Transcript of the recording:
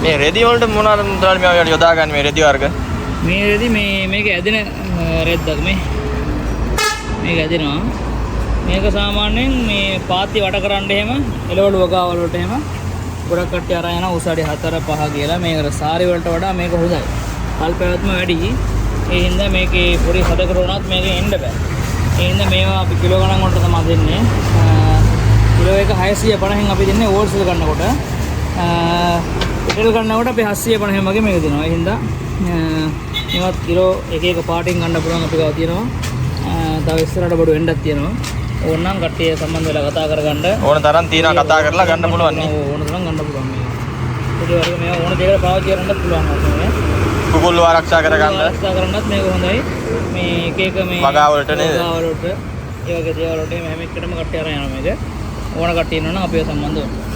මේ රෙදි වලට මොනවාද මුදලාලි මේ යොදා ගන්න මේ රෙදි වර්ග? මේ රෙදි මේක ඇදෙන රෙද්දක් මේක ඇදෙනවා. මේක සාමාන්‍යයෙන් මේ පාත්ති වට කරන්න එහෙම එළවලු වගාවල් වලට එහෙම ගොඩක් කට්ටිය අරන් යනවා උස අඩි 4 5 කියලා. මේකට සාරි වලට වඩා මේක හොඳයි. කල් පැවැත්ම වැඩි. ඒ හින්දා මේකේ පොඩි හදකර වුණත් මේකෙන් එන්න බෑ. ඒ හින්දා මේවා අපි කිලෝ ගණන් වලට තමයි දෙන්නේ. කිලෝ එක 650න් අපි දෙන්නේ හෝල්සේල් ගන්නකොට. රිටේල් ගන්නකොට අපි 750 වගේ මේක දෙනවා. ඒ හින්දා මේවත් කිලෝ එක එක පාටින් ගන්න පුළුවන් අපි ගාව තියෙනවා. තව ඉස්සරහට බඩු වෙන්නක් තියෙනවා. ඕනනම් කට්ටිය සම්බන්ධ වෙලා කතා කරගන්න. ඕන තරම් තියෙනවා කතා කරලා ගන්න පුළුවන් නේ. ඕන තරම් ගන්න පුළුවන් මේක. ඒ වගේ මේවා ඕන දෙයකට පාවිච්චි කරන්නත් පුළුවන් මේ. කුකුල් ආරක්ෂා කරගන්න. ආරක්ෂා කරන්නත් මේක හොඳයි. මේ එක එක මේ වගාවලට නේද? වගාවලට ඒ වගේ දේවල් වලට හැම එකටම කට්ටිය අරන් යනවා මේක. ඕන කට්ටිය ඉන්නවනම් අපිව සම්බන්ධ වෙන්න.